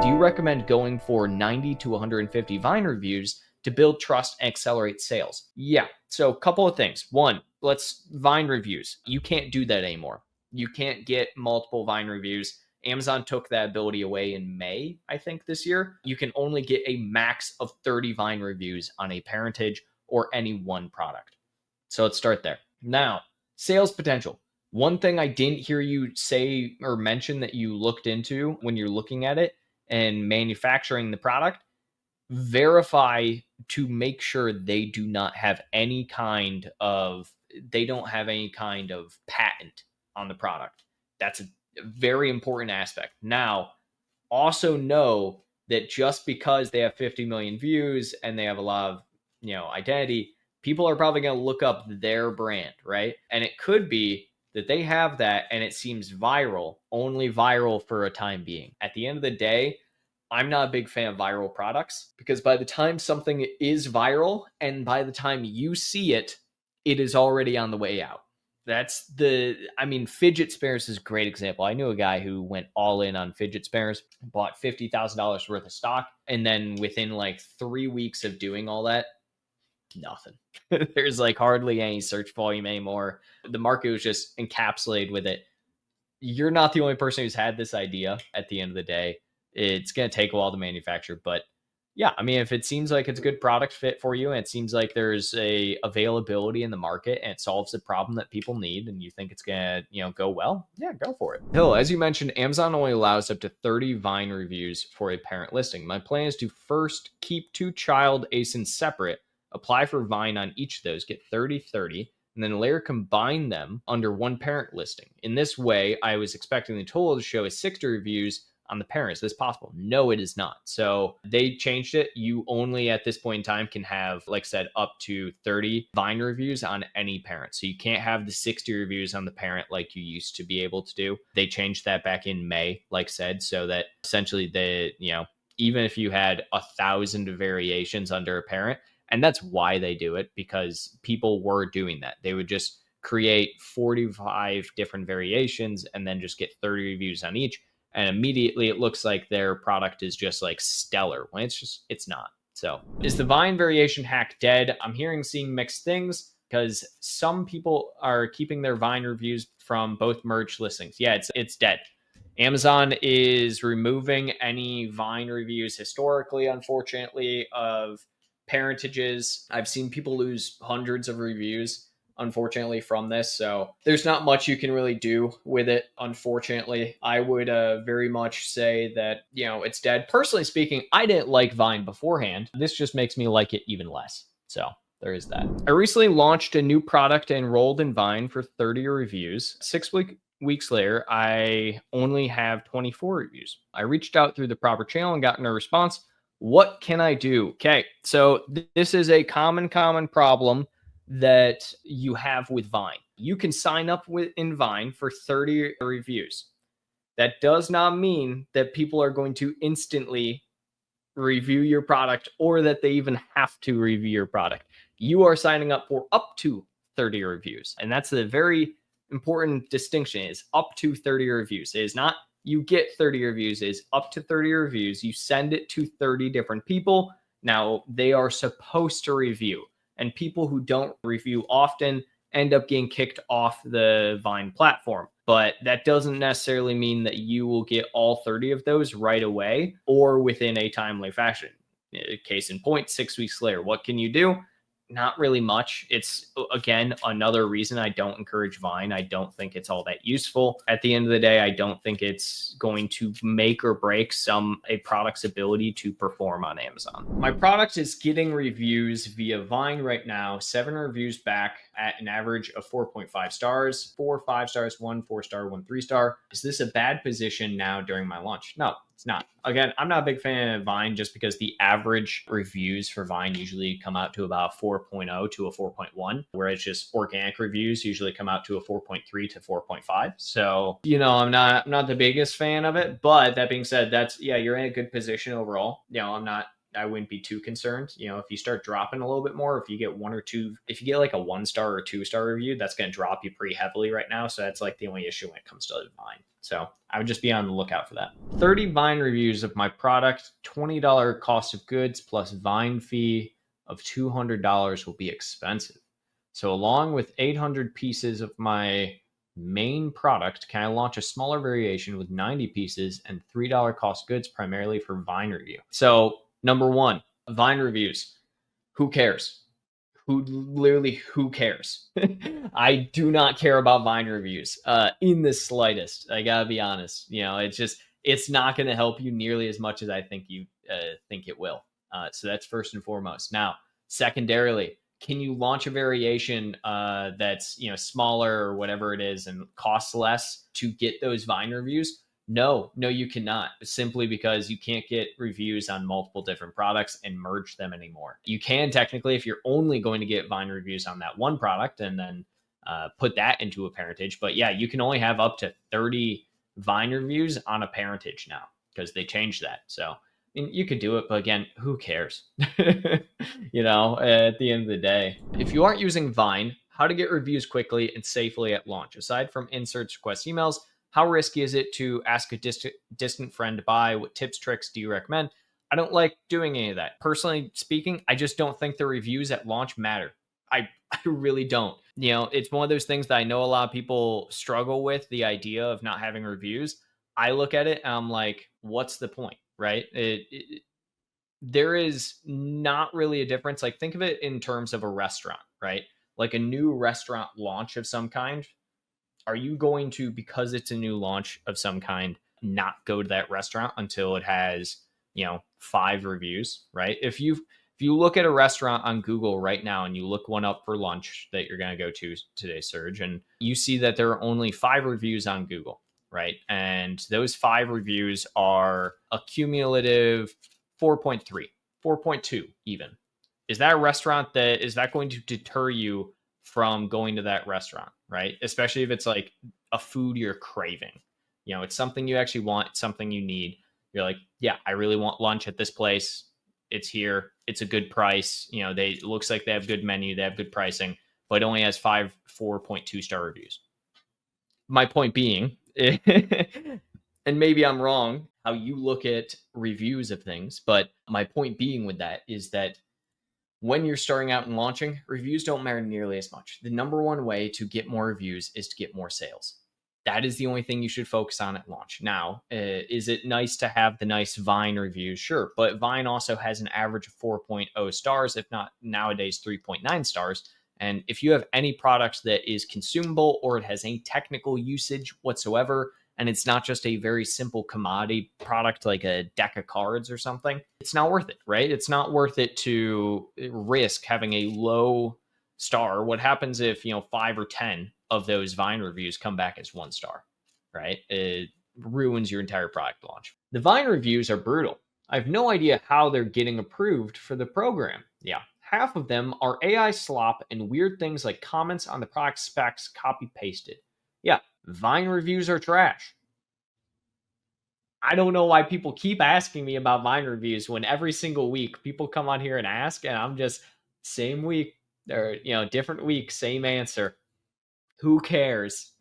Do you recommend going for 90 to 150 Vine reviews to build trust and accelerate sales? Yeah. So, a couple of things. One, let's Vine reviews. You can't do that anymore. You can't get multiple Vine reviews. Amazon took that ability away in May, I think, this year. You can only get a max of 30 Vine reviews on a parentage or any one product. So let's start there. Now, sales potential. One thing I didn't hear you say or mention that you looked into when you're looking at it and manufacturing the product, verify to make sure they don't have any kind of patent on the product. That's a very important aspect. Now, also know that just because they have 50 million views and they have a lot of, identity, people are probably going to look up their brand, right? And it could be that they have that and it seems viral, only viral for a time being. At the end of the day, I'm not a big fan of viral products because by the time something is viral and by the time you see it, it is already on the way out. Fidget spinners is a great example. I knew a guy who went all in on fidget spinners, bought $50,000 worth of stock, and then within like 3 weeks of doing all that, nothing. There's like hardly any search volume anymore. The market was just encapsulated with it. You're not the only person who's had this idea at the end of the day. It's going to take a while to manufacture, but yeah, if it seems like it's a good product fit for you and it seems like there's a availability in the market and it solves a problem that people need and you think it's going to, go well, yeah, go for it. Hill, as you mentioned, Amazon only allows up to 30 Vine reviews for a parent listing. My plan is to first keep 2 child ASINs separate, apply for Vine on each of those, get 30/30, and then later combine them under one parent listing. In this way, I was expecting the total to show as 60 reviews on the parent. Is this possible? No, it is not. So they changed it. You only at this point in time can have, like I said, up to 30 Vine reviews on any parent. So you can't have the 60 reviews on the parent like you used to be able to do. They changed that back in May, like I said, so that essentially even if you had 1,000 variations under a parent, and that's why they do it, because people were doing that. They would just create 45 different variations and then just get 30 reviews on each. And immediately it looks like their product is just like stellar when it's not. So is the Vine variation hack dead? I'm seeing mixed things because some people are keeping their Vine reviews from both merged listings. Yeah, it's dead. Amazon is removing any Vine reviews historically, unfortunately, of parentages. I've seen people lose hundreds of reviews, unfortunately, from this. So there's not much you can really do with it, unfortunately. I would very much say that, it's dead. Personally speaking, I didn't like Vine beforehand. This just makes me like it even less. So there is that. I recently launched a new product and enrolled in Vine for 30 reviews. 6 weeks later, I only have 24 reviews. I reached out through the proper channel and got no response. What can I do? Okay, so this is a common problem that you have with Vine. You can sign up in Vine for 30 reviews. That does not mean that people are going to instantly review your product or that they even have to review your product. You are signing up for up to 30 reviews. And that's a very important distinction, is up to 30 reviews. It is not you get 30 reviews, it is up to 30 reviews. You send it to 30 different people. Now, they are supposed to review. And people who don't review often end up getting kicked off the Vine platform. But that doesn't necessarily mean that you will get all 30 of those right away or within a timely fashion. Case in point, 6 weeks later, what can you do? Not really much. It's, again, another reason I don't encourage Vine. I don't think it's all that useful. At the end of the day, I don't think it's going to make or break a product's ability to perform on Amazon. My product is getting reviews via Vine right now. 7 reviews back at an average of 4.5 stars, 4 5 stars, 1 4-star, 1 3-star. Is this a bad position now during my launch? No, it's not. Again, I'm not a big fan of Vine just because the average reviews for Vine usually come out to about 4.0 to a 4.1, whereas just organic reviews usually come out to a 4.3 to 4.5. So, I'm not the biggest fan of it. But that being said, you're in a good position overall. I wouldn't be too concerned. If you start dropping a little bit more, if you get 1 or 2, if you get like a 1-star or 2-star review, that's going to drop you pretty heavily right now. So that's like the only issue when it comes to Vine. So I would just be on the lookout for that. 30 Vine reviews of my product, $20 cost of goods plus Vine fee of $200 will be expensive. So along with 800 pieces of my main product, can I launch a smaller variation with 90 pieces and $3 cost goods primarily for Vine review? So number one, Vine reviews. Who cares? Who cares? I do not care about Vine reviews in the slightest. I gotta be honest. It's not going to help you nearly as much as I think you think it will. So that's first and foremost. Now, secondarily, can you launch a variation that's smaller or whatever it is and costs less to get those Vine reviews? No, you cannot, simply because you can't get reviews on multiple different products and merge them anymore. You can technically if you're only going to get Vine reviews on that one product and then put that into a parentage. But yeah, you can only have up to 30 Vine reviews on a parentage now because they changed that. So you could do it, but again, who cares? At the end of the day, if you aren't using Vine, how to get reviews quickly and safely at launch. Aside from inserts, request emails, how risky is it to ask a distant friend to buy? What tips, tricks do you recommend? I don't like doing any of that. Personally speaking, I just don't think the reviews at launch matter. I really don't. It's one of those things that I know a lot of people struggle with, the idea of not having reviews. I look at it and I'm like, what's the point, right? There is not really a difference. Like, think of it in terms of a restaurant, right? Like a new restaurant launch of some kind. Are you going to, because it's a new launch of some kind, not go to that restaurant until it has 5 reviews, right? If you look at a restaurant on Google right now and you look one up for lunch that you're going to go to today, Serge, and you see that there are only 5 reviews on Google, right? And those 5 reviews are a cumulative 4.3, 4.2 even. Is that a restaurant is that going to deter you from going to that restaurant, right? Especially if it's like a food you're craving. It's something you actually want, it's something you need. You're like, yeah, I really want lunch at this place. It's here. It's a good price. It looks like they have good menu, they have good pricing, but it only has 4.2 star reviews. My point being, and maybe I'm wrong how you look at reviews of things, but my point being with that is that when you're starting out and launching, reviews don't matter nearly as much. The number one way to get more reviews is to get more sales. That is the only thing you should focus on at launch. Now, is it nice to have the nice Vine reviews? Sure, but Vine also has an average of 4.0 stars, if not nowadays 3.9 stars. And if you have any product that is consumable or it has any technical usage whatsoever, and it's not just a very simple commodity product like a deck of cards or something, it's not worth it, right? It's not worth it to risk having a low star. What happens if 5 or 10 of those Vine reviews come back as 1 star, right? It ruins your entire product launch. The Vine reviews are brutal. I have no idea how they're getting approved for the program. Yeah, half of them are AI slop and weird things like comments on the product specs copy pasted. Yeah, Vine reviews are trash. I don't know why people keep asking me about Vine reviews when every single week people come on here and ask, and I'm just same week or different week, same answer. Who cares?